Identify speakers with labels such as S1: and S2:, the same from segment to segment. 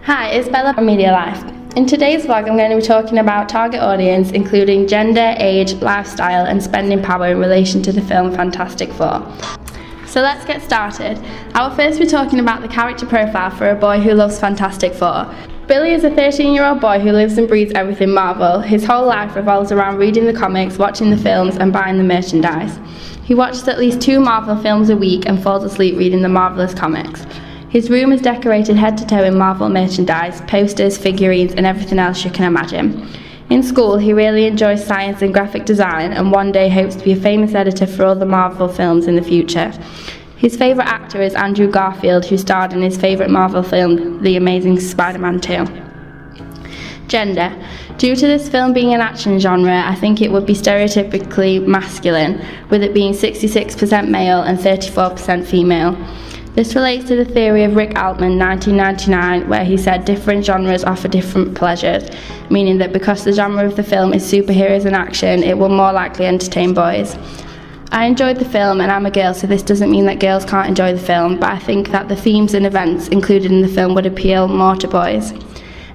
S1: Hi, it's Bella from Media Life. In today's vlog I'm going to be talking about target audience including gender, age, lifestyle and spending power in relation to the film Fantastic Four. So let's get started. I will first be talking about the character profile for a boy who loves Fantastic Four. Billy is a 13-year-old boy who lives and breathes everything Marvel. His whole life revolves around reading the comics, watching the films and buying the merchandise. He watches at least 2 Marvel films a week and falls asleep reading the marvelous comics. His room is decorated head to toe in Marvel merchandise, posters, figurines and everything else you can imagine. In school, he really enjoys science and graphic design and one day hopes to be a famous editor for all the Marvel films in the future. His favourite actor is Andrew Garfield, who starred in his favourite Marvel film, The Amazing Spider-Man 2. Gender. Due to this film being an action genre, I think it would be stereotypically masculine, with it being 66% male and 34% female. This relates to the theory of Rick Altman 1999, where he said different genres offer different pleasures, meaning that because the genre of the film is superheroes and action, it will more likely entertain boys. I enjoyed the film and I'm a girl, so this doesn't mean that girls can't enjoy the film, but I think that the themes and events included in the film would appeal more to boys.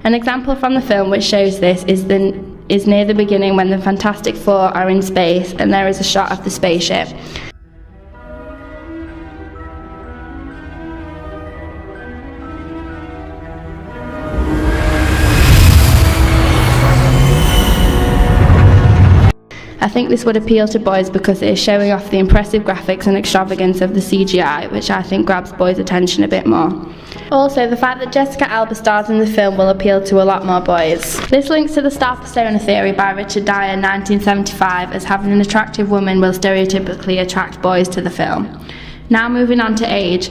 S1: An example from the film which shows this is near the beginning when the Fantastic Four are in space and there is a shot of the spaceship. I think this would appeal to boys because it is showing off the impressive graphics and extravagance of the CGI, which I think grabs boys' attention a bit more. Also, the fact that Jessica Alba stars in the film will appeal to a lot more boys. This links to the star persona theory by Richard Dyer in 1975, as having an attractive woman will stereotypically attract boys to the film. Now moving on to age.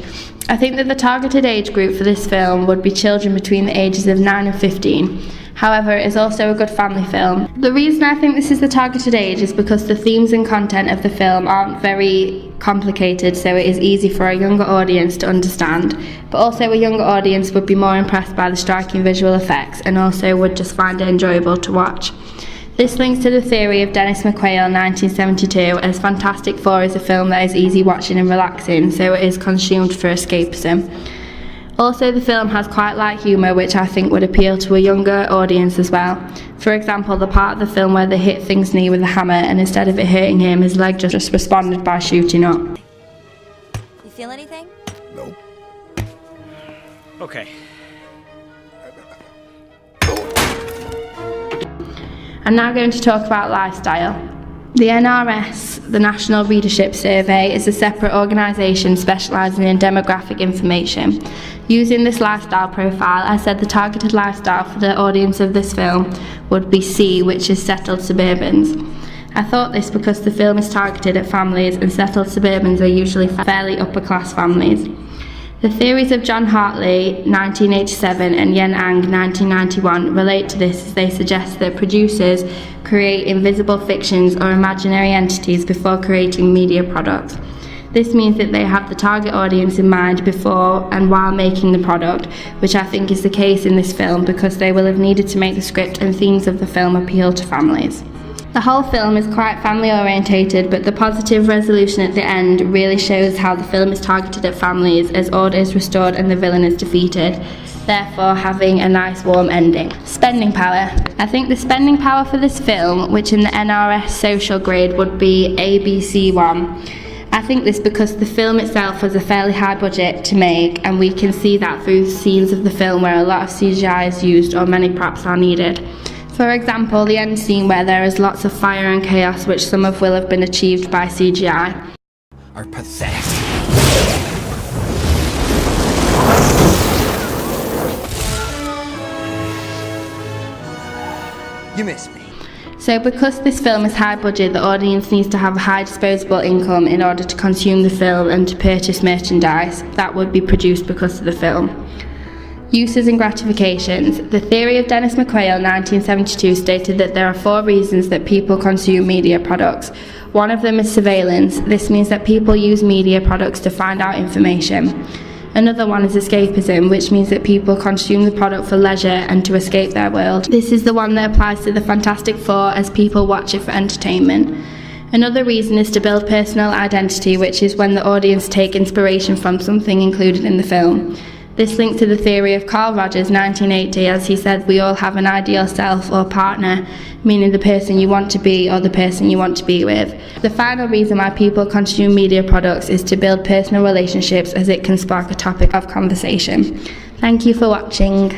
S1: I think that the targeted age group for this film would be children between the ages of 9 and 15. However, it is also a good family film. The reason I think this is the targeted age is because the themes and content of the film aren't very complicated, so it is easy for a younger audience to understand. But also a younger audience would be more impressed by the striking visual effects and also would just find it enjoyable to watch. This links to the theory of Dennis McQuayle 1972, as Fantastic Four is a film that is easy watching and relaxing, so it is consumed for escapism. Also, the film has quite light humour which I think would appeal to a younger audience as well. For example, the part of the film where they hit Thing's knee with a hammer and instead of it hurting him, his leg just responded by shooting up.
S2: You feel anything?
S3: Nope.
S4: Okay.
S1: I'm now going to talk about lifestyle. The NRS, the National Readership Survey, is a separate organisation specialising in demographic information. Using this lifestyle profile, I said the targeted lifestyle for the audience of this film would be C, which is settled suburbans. I thought this because the film is targeted at families and settled suburbans are usually fairly upper class families. The theories of John Hartley, 1987, and Yen Ang, 1991, relate to this as they suggest that producers create invisible fictions or imaginary entities before creating media products. This means that they have the target audience in mind before and while making the product, which I think is the case in this film because they will have needed to make the script and themes of the film appeal to families. The whole film is quite family orientated, but the positive resolution at the end really shows how the film is targeted at families as order is restored and the villain is defeated, therefore having a nice warm ending. Spending power. I think the spending power for this film, which in the NRS social grade would be ABC1. I think this because the film itself has a fairly high budget to make, and we can see that through scenes of the film where a lot of CGI is used or many props are needed. For example, the end scene where there is lots of fire and chaos, which some of will have been achieved by CGI.
S3: Are pathetic. You miss me.
S1: So because this film is high budget, the audience needs to have a high disposable income in order to consume the film and to purchase merchandise that would be produced because of the film. Uses and gratifications. The theory of Dennis McQuayle 1972 stated that there are 4 reasons that people consume media products. One of them is surveillance. This means that people use media products to find out information. Another one is escapism, which means that people consume the product for leisure and to escape their world. This is the one that applies to the Fantastic Four, as people watch it for entertainment. Another reason is to build personal identity, which is when the audience take inspiration from something included in the film. This linked to the theory of Carl Rogers' 1980, as he said, we all have an ideal self or partner, meaning the person you want to be or the person you want to be with. The final reason why people consume media products is to build personal relationships, as it can spark a topic of conversation. Thank you for watching.